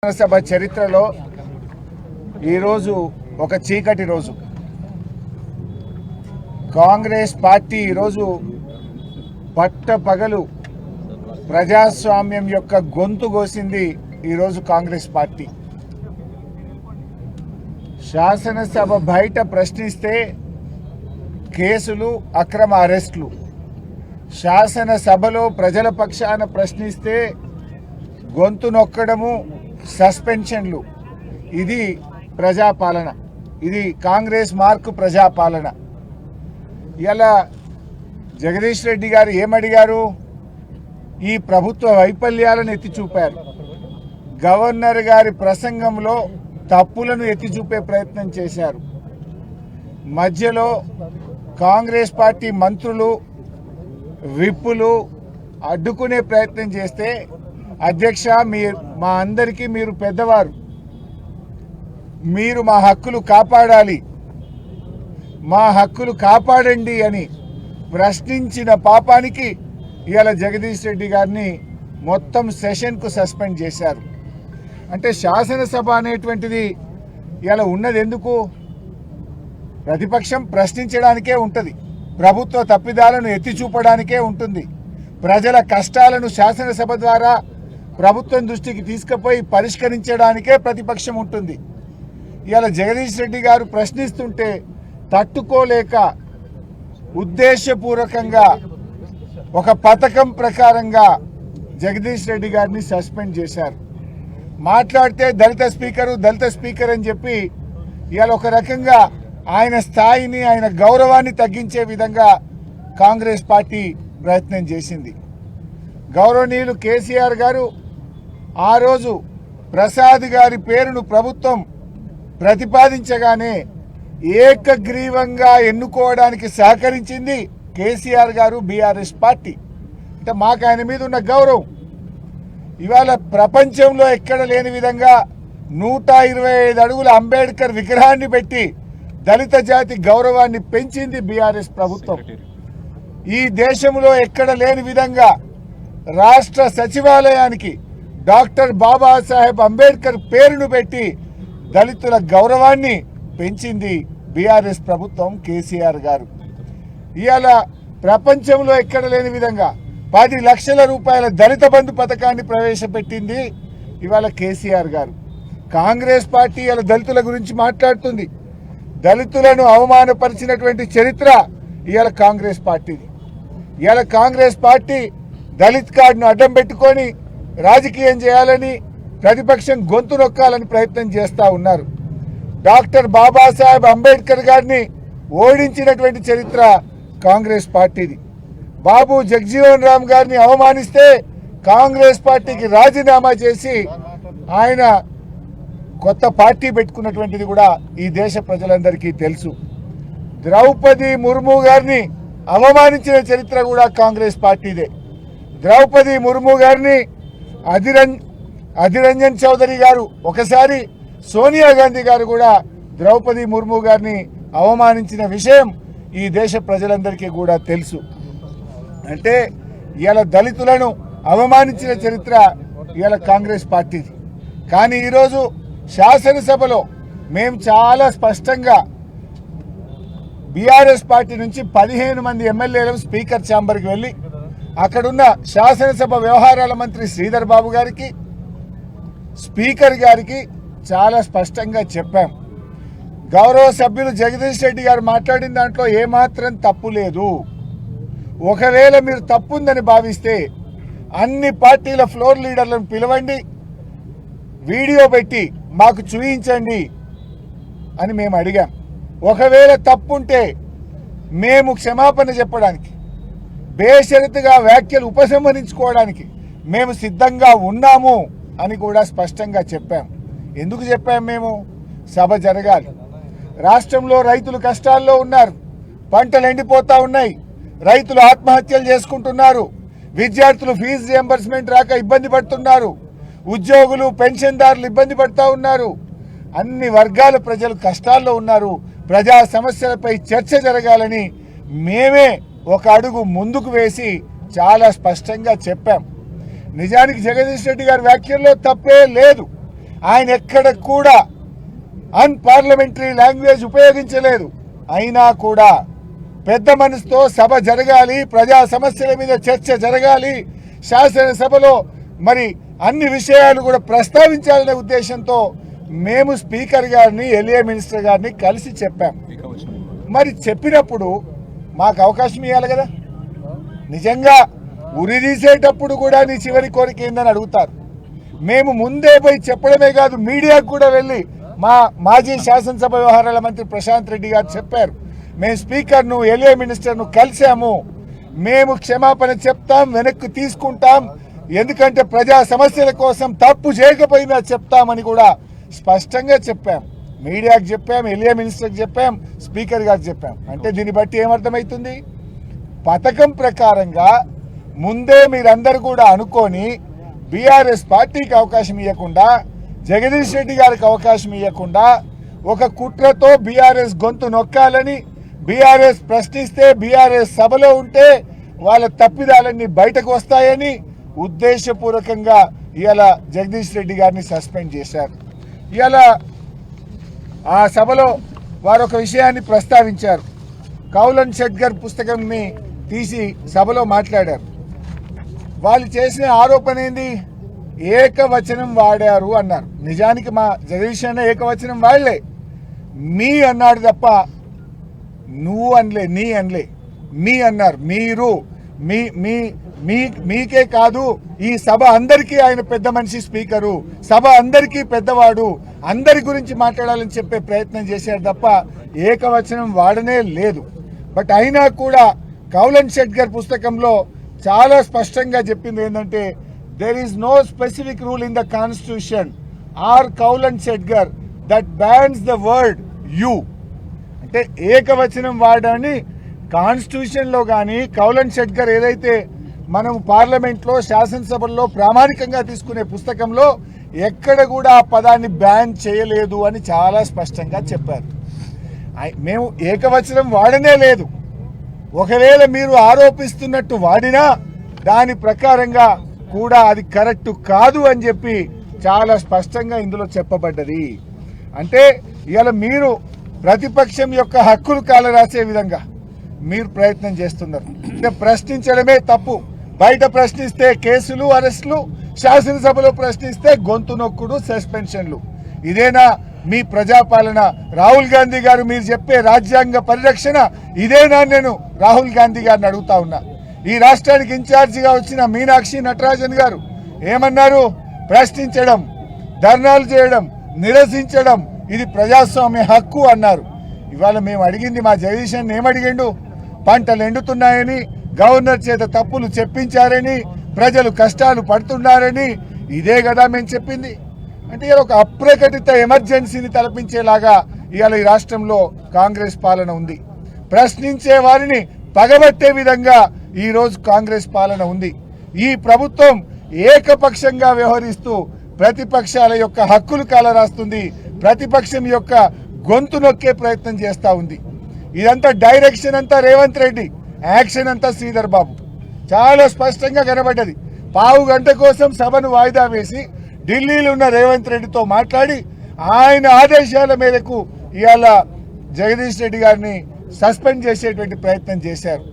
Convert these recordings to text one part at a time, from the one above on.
శాసనసభ చరిత్రలో ఈరోజు ఒక చీకటి రోజు. కాంగ్రెస్ పార్టీ ఈరోజు పట్టపగలు ప్రజాస్వామ్యం యొక్క గొంతు కోసింది. ఈరోజు కాంగ్రెస్ పార్టీ శాసనసభ బయట ప్రశ్నిస్తే కేసులు, అక్రమ అరెస్టులు, శాసనసభలో ప్రజల పక్షాన ప్రశ్నిస్తే గొంతు నొక్కడము, సస్పెన్షన్లు. ఇది ప్రజాపాలన, ఇది కాంగ్రెస్ మార్కు ప్రజాపాలన. ఇలా జగదీష్ రెడ్డి గారు ఏమడిగారు? ఈ ప్రభుత్వ వైఫల్యాలను ఎత్తి చూపారు. గవర్నర్ గారి ప్రసంగంలో తప్పులను ఎత్తి చూపే ప్రయత్నం చేశారు. మధ్యలో కాంగ్రెస్ పార్టీ మంత్రులు, విప్పులు అడ్డుకునే ప్రయత్నం చేస్తే, అధ్యక్ష మా అందరికీ మీరు పెద్దవారు, మీరు మా హక్కులు కాపాడాలి, మా హక్కులు కాపాడండి అని ప్రశ్నించిన పాపానికి ఇవాళ జగదీష్ రెడ్డి గారిని మొత్తం సెషన్కు సస్పెండ్ చేశారు. అంటే శాసనసభ అనేటువంటిది ఇవాళ ఉన్నది ఎందుకు? ప్రతిపక్షం ప్రశ్నించడానికే ఉంటుంది, ప్రభుత్వ తప్పిదాలను ఎత్తి చూపడానికే ఉంటుంది, ప్రజల కష్టాలను శాసనసభ ద్వారా ప్రభుత్వం దృష్టికి తీసుకుపోయి పరిష్కరించడానికే ప్రతిపక్షం ఉంటుంది. ఇవాళ జగదీష్ రెడ్డి గారు ప్రశ్నిస్తుంటే తట్టుకోలేక ఉద్దేశపూర్వకంగా ఒక పథకం ప్రకారంగా జగదీష్ రెడ్డి గారిని సస్పెండ్ చేశారు. మాట్లాడితే దళిత స్పీకర్ అని చెప్పి ఇవాళ ఒక రకంగా ఆయన స్థాయిని, ఆయన గౌరవాన్ని తగ్గించే విధంగా కాంగ్రెస్ పార్టీ ప్రయత్నం చేసింది. గౌరవనీయులు కేసీఆర్ గారు ఆ రోజు ప్రసాద్ గారి పేరును ప్రభుత్వం ప్రతిపాదించగానే ఏకగ్రీవంగా ఎన్నుకోవడానికి సహకరించింది కేసీఆర్ గారు, బీఆర్ఎస్ పార్టీ. అంటే మాకు ఆయన మీద ఉన్న గౌరవం ఇవాళ ప్రపంచంలో ఎక్కడ లేని విధంగా 125 అడుగుల అంబేద్కర్ విగ్రహాన్ని పెట్టి దళిత జాతి గౌరవాన్ని పెంచింది బీఆర్ఎస్ ప్రభుత్వం. ఈ దేశంలో ఎక్కడ లేని విధంగా రాష్ట్ర సచివాలయానికి డాక్టర్ బాబాసాహెబ్ అంబేద్కర్ పేరును పెట్టి దళితుల గౌరవాన్ని పెంచింది బీఆర్ఎస్ ప్రభుత్వం, కేసీఆర్ గారు. ఇవాళ ప్రపంచంలో ఎక్కడ లేని విధంగా 10 లక్షల రూపాయల దళిత బంధు పథకాన్ని ప్రవేశపెట్టింది ఇవాళ కేసీఆర్ గారు. కాంగ్రెస్ పార్టీ ఇవాళ దళితుల గురించి మాట్లాడుతుంది. దళితులను అవమానపరిచినటువంటి చరిత్ర ఇవాళ కాంగ్రెస్ పార్టీది. ఇవాళ కాంగ్రెస్ పార్టీ దళిత్ కార్డును అడ్డం పెట్టుకొని రాజకీయం చేయాలని, ప్రతిపక్షం గొంతు నొక్కాలని ప్రయత్నం చేస్తూ ఉన్నారు. డాక్టర్ బాబాసాహెబ్ అంబేద్కర్ గారిని ఓడించినటువంటి చరిత్ర కాంగ్రెస్ పార్టీది. బాబు జగజీవన్ రామ్ గారిని అవమానిస్తే కాంగ్రెస్ పార్టీకి రాజీనామా చేసి ఆయన కొత్త పార్టీ పెట్టుకున్నటువంటిది కూడా ఈ దేశ ప్రజలందరికీ తెలుసు. ద్రౌపది ముర్ము గారిని అవమానించిన చరిత్ర కూడా కాంగ్రెస్ పార్టీదే. ద్రౌపది ముర్ము గారిని అధిరంజన్ చౌదరి గారు, ఒకసారి సోనియా గాంధీ గారు కూడా ద్రౌపది ముర్ము గారిని అవమానించిన విషయం ఈ దేశ ప్రజలందరికీ కూడా తెలుసు. అంటే ఇవాళ దళితులను అవమానించిన చరిత్ర ఇవాళ కాంగ్రెస్ పార్టీది. కానీ ఈరోజు శాసనసభలో మేము చాలా స్పష్టంగా బీఆర్ఎస్ పార్టీ నుంచి 15 మంది ఎమ్మెల్యేలు స్పీకర్ ఛాంబర్కి వెళ్ళి అక్కడున్న శాసనసభ వ్యవహారాల మంత్రి శ్రీధర్ బాబు గారికి, స్పీకర్ గారికి చాలా స్పష్టంగా చెప్పాం. గౌరవ సభ్యులు జగదీష్ రెడ్డి గారు మాట్లాడిన దాంట్లో ఏమాత్రం తప్పు లేదు. ఒకవేళ మీరు తప్పుందని భావిస్తే అన్ని పార్టీల ఫ్లోర్ లీడర్లను పిలవండి, వీడియో పెట్టి మాకు చూపించండి అని మేము అడిగాం. ఒకవేళ తప్పుంటే మేము క్షమాపణ చెప్పడానికి, బేషరతుగా వ్యాఖ్యలు ఉపసంహరించుకోవడానికి మేము సిద్ధంగా ఉన్నాము అని కూడా స్పష్టంగా చెప్పాం. ఎందుకు చెప్పాం? మేము సభ జరగాలి. రాష్ట్రంలో రైతులు కష్టాల్లో ఉన్నారు, పంటలు ఎండిపోతా ఉన్నాయి, రైతులు ఆత్మహత్యలు చేసుకుంటున్నారు, విద్యార్థులు ఫీజు రియంబర్స్మెంట్ రాక ఇబ్బంది పడుతున్నారు, ఉద్యోగులు పెన్షన్దారులు ఇబ్బంది పడుతూ ఉన్నారు, అన్ని వర్గాల ప్రజలు కష్టాల్లో ఉన్నారు. ప్రజా సమస్యలపై చర్చ జరగాలని మేమే ఒక అడుగు ముందుకు వేసి చాలా స్పష్టంగా చెప్పాం. నిజానికి జగదీష్ రెడ్డి గారి వ్యాఖ్యల్లో తప్పే లేదు. ఆయన ఎక్కడ కూడా అన్పార్లమెంటరీ లాంగ్వేజ్ ఉపయోగించలేదు. అయినా కూడా పెద్ద మనసుతో సభ జరగాలి, ప్రజా సమస్యల మీద చర్చ జరగాలి, శాసనసభలో మరి అన్ని విషయాలు కూడా ప్రస్తావించాలనే ఉద్దేశంతో మేము స్పీకర్ గారిని, ఎల్ఏ మినిస్టర్ గారిని కలిసి చెప్పాం. మరి చెప్పినప్పుడు మాకు అవకాశం ఇవ్వాలి కదా. నిజంగా ఉరిదీసేటప్పుడు కూడా నీ చివరి కోరిక ఏందని అడుగుతారు. మేము ముందే పోయి చెప్పడమే కాదు, మీడియాకు కూడా వెళ్ళి మా మాజీ శాసనసభ వ్యవహారాల మంత్రి ప్రశాంత్ రెడ్డి గారు చెప్పారు, మేము స్పీకర్ను, ఎల్ఏ మినిస్టర్ను కలిసాము, మేము క్షమాపణ చెప్తాం, వెనక్కి తీసుకుంటాం, ఎందుకంటే ప్రజా సమస్యల కోసం తప్పు చేయకపోయినా చెప్తామని కూడా స్పష్టంగా చెప్పాం. మీడియాకు చెప్పాం, ఎల్ఏ మినిస్టర్కి చెప్పాం, స్పీకర్ గారికి చెప్పాం. అంటే దీన్ని బట్టి ఏమర్థమవుతుంది? పథకం ప్రకారంగా ముందే మీరందరూ కూడా అనుకొని బీఆర్ఎస్ పార్టీకి అవకాశం ఇవ్వకుండా, జగదీష్ రెడ్డి గారికి అవకాశం ఇవ్వకుండా, ఒక కుట్రతో బీఆర్ఎస్ గొంతు నొక్కాలని, బీఆర్ఎస్ ప్రశ్నిస్తే, బీఆర్ఎస్ సభలో ఉంటే వాళ్ళ తప్పిదాలన్నీ బయటకు వస్తాయని ఉద్దేశపూర్వకంగా ఇవాళ జగదీష్ రెడ్డి గారిని సస్పెండ్ చేశారు. ఇవాళ ఆ సభలో వారు ఒక విషయాన్ని ప్రస్తావించారు. కౌలన్ షెట్గర్ పుస్తకంని తీసి సభలో మాట్లాడారు. వాళ్ళు చేసిన ఆరోపణ ఏంది? ఏకవచనం వాడారు అన్నారు. నిజానికి మా జగదీష్ అన్న ఏకవచనం వాడలే, మీ అన్నాడు తప్ప నువ్వు అనలే, నీ అనలే, మీ అన్నారు. మీరు మీకే కాదు, ఈ సభ అందరికీ ఆయన పెద్ద మనిషి, స్పీకరు, సభ అందరికీ పెద్దవాడు, అందరి గురించి మాట్లాడాలని చెప్పే ప్రయత్నం చేశారు తప్ప ఏకవచనం వాడనే లేదు. బట్ అయినా కూడా కౌలన్ షెట్గర్ పుస్తకంలో చాలా స్పష్టంగా చెప్పింది ఏంటంటే, there is no specific rule in the constitution or కౌలన్ షెట్గర్ that bans the word you. అంటే ఏకవచనం వాడని కాన్స్టిట్యూషన్ లో కానీ, కౌలన్ షెట్గర్ ఏదైతే మనం పార్లమెంట్లో, శాసనసభల్లో ప్రామాణికంగా తీసుకునే పుస్తకంలో ఎక్కడ కూడా ఆ పదాన్ని బ్యాన్ చేయలేదు అని చాలా స్పష్టంగా చెప్పారు. మేము ఏకవచనం వాడనే లేదు. ఒకవేళ మీరు ఆరోపిస్తున్నట్టు వాడినా దాని ప్రకారంగా కూడా అది కరెక్ట్ కాదు అని చెప్పి చాలా స్పష్టంగా ఇందులో చెప్పబడ్డది. అంటే ఇవాళ మీరు ప్రతిపక్షం యొక్క హక్కులు కాలరాసే విధంగా మీరు ప్రయత్నం చేస్తున్నారు. అంటే ప్రశ్నించడమే తప్పు. బయట ప్రశ్నిస్తే కేసులు, అరెస్టులు, శాసనసభలో ప్రశ్నిస్తే గొంతు నొక్కుడు, సస్పెన్షన్లు. ఇదేనా మీ ప్రజాపాలన? రాహుల్ గాంధీ గారు మీరు చెప్పే రాజ్యాంగ పరిరక్షణ ఇదేనా? నేను రాహుల్ గాంధీ గారిని అడుగుతా ఉన్నా. ఈ రాష్ట్రానికి ఇన్ఛార్జిగా వచ్చిన మీనాక్షి నటరాజన్ గారు ఏమన్నారు? ప్రశ్నించడం, ధర్నాలు చేయడం, నిరసించడం ఇది ప్రజాస్వామ్య హక్కు అన్నారు. ఇవాళ మేము అడిగింది, మా జగదీశన్ ఏమడిగిండు? పంటలు ఎండుతున్నాయని, గవర్నర్ చేత తప్పులు చెప్పించారని, ప్రజలు కష్టాలు పడుతున్నారని, ఇదే కదా మేము చెప్పింది. అంటే ఇలా ఒక అప్రకటిత ఎమర్జెన్సీని తలపించేలాగా ఇవాళ ఈ రాష్ట్రంలో కాంగ్రెస్ పాలన ఉంది. ప్రశ్నించే వారిని పగబట్టే విధంగా ఈరోజు కాంగ్రెస్ పాలన ఉంది. ఈ ప్రభుత్వం ఏకపక్షంగా వ్యవహరిస్తూ ప్రతిపక్షాల యొక్క హక్కులు కాలరాస్తుంది, ప్రతిపక్షం యొక్క గొంతు నొక్కే ప్రయత్నం చేస్తూ ఉంది. ఇదంతా డైరెక్షన్ అంతా రేవంత్ రెడ్డి, యాక్షన్ అంతా శ్రీధర్ బాబు. చాలా స్పష్టంగా కనబడ్డది. పావు గంట కోసం సభను వాయిదా వేసి ఢిల్లీలో ఉన్న రేవంత్ రెడ్డితో మాట్లాడి ఆయన ఆదేశాల మేరకు ఇవాళ జగదీష్ రెడ్డి గారిని సస్పెండ్ చేసేటువంటి ప్రయత్నం చేశారు.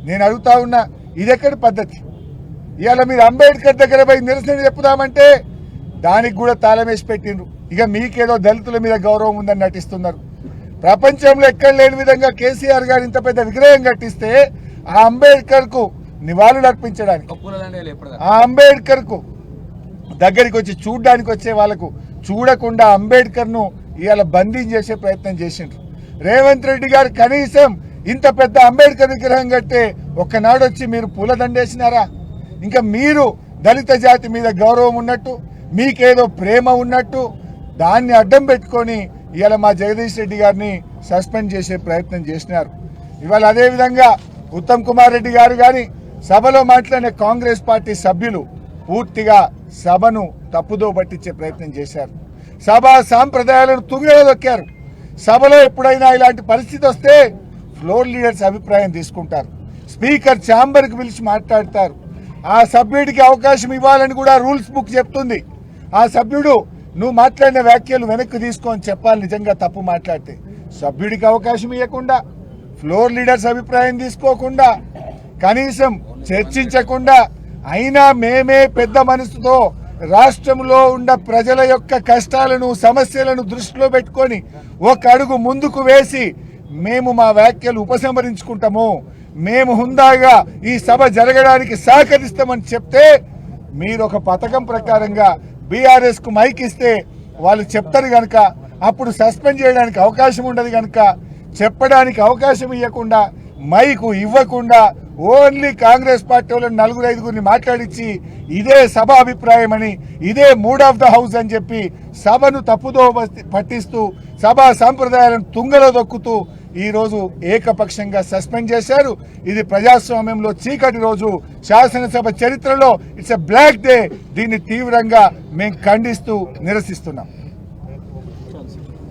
నేను అడుగుతా ఉన్నా, ఇదెక్కడి పద్ధతి? ఇవాళ మీరు అంబేద్కర్ దగ్గర పోయి నిరసన చెప్పుదామంటే దానికి కూడా తాళం వేసి పెట్టిండ్రు. ఇక మీకేదో దళితుల మీద గౌరవం ఉందని నటిస్తున్నారు. ప్రపంచంలో ఎక్కడ లేని విధంగా కేసీఆర్ గారు ఇంత పెద్ద విగ్రహం కట్టిస్తే ఆ అంబేద్కర్ కు నివాళులు అర్పించడానికి, ఆ అంబేద్కర్ కు దగ్గరికి వచ్చి చూడడానికి వచ్చే వాళ్ళకు చూడకుండా అంబేద్కర్ ను ఇవాళ బందీ చేసే ప్రయత్నం చేసిండ్రు. రేవంత్ రెడ్డి గారు కనీసం ఇంత పెద్ద అంబేద్కర్ విగ్రహం కట్టే ఒక్కనాడు వచ్చి మీరు పూలదండేసినారా? ఇంకా మీరు దళిత జాతి మీద గౌరవం ఉన్నట్టు, మీకేదో ప్రేమ ఉన్నట్టు దాన్ని అడ్డం పెట్టుకొని ఇవాళ మా జగదీష్ రెడ్డి గారిని సస్పెండ్ చేసే ప్రయత్నం చేసినారు. ఇవాళ అదేవిధంగా ఉత్తమ్ కుమార్ రెడ్డి గారు కానీ సభలో మాట్లాడిన కాంగ్రెస్ పార్టీ సభ్యులు పూర్తిగా సభను తప్పుదో పట్టించే ప్రయత్నం చేశారు. సభా సాంప్రదాయాలను తుంగలో దొక్కారు. సభలో ఎప్పుడైనా ఇలాంటి పరిస్థితి వస్తే ఫ్లోర్ లీడర్స్ అభిప్రాయం తీసుకుంటారు, స్పీకర్ ఛాంబర్కి పిలిచి మాట్లాడతారు. ఆ సభ్యుడికి అవకాశం ఇవ్వాలని కూడా రూల్స్ బుక్ చెప్తుంది. ఆ సభ్యుడు నువ్వు మాట్లాడిన వ్యాఖ్యలు వెనక్కి తీసుకొని చెప్పాలి. నిజంగా తప్పు మాట్లాడితే సభ్యుడికి అవకాశం ఇవ్వకుండా, ఫ్లోర్ లీడర్స్ అభిప్రాయం తీసుకోకుండా, కనీసం చర్చించకుండా, అయినా మేమే పెద్ద మనసుతో రాష్ట్రంలో ఉన్న ప్రజల యొక్క కష్టాలను సమస్యలను దృష్టిలో పెట్టుకొని ఒక అడుగు ముందుకు వేసి మేము మా వ్యాఖ్యలు ఉపసంహరించుకుంటాము, మేము హుందాగా ఈ సభ జరగడానికి సహకరిస్తామని చెప్తే మీరు ఒక పథకం ప్రకారంగా బీఆర్ఎస్ కు మైక్ ఇస్తే వాళ్ళు చెప్తారు గనక అప్పుడు సస్పెండ్ చేయడానికి అవకాశం ఉండదు గనక చెప్పడానికి అవకాశం ఇవ్వకుండా, మైకు ఇవ్వకుండా ఓన్లీ కాంగ్రెస్ పార్టీ వాళ్ళని 4-5 మాట్లాడించి ఇదే సభ అభిప్రాయం అని, ఇదే మూడ్ ఆఫ్ ద హౌస్ అని చెప్పి సభను తప్పుదో పట్టిస్తూ సభా సాంప్రదాయాలను తుంగలో దొక్కుతూ ఈ రోజు ఏకపక్షంగా సస్పెండ్ చేశారు. ఇది ప్రజాస్వామ్యంలో చీకటి రోజు, శాసనసభ చరిత్రలో ఇట్స్ ఎ బ్లాక్ డే. దీన్ని తీవ్రంగా మేము ఖండిస్తూ నిరసిస్తున్నాం.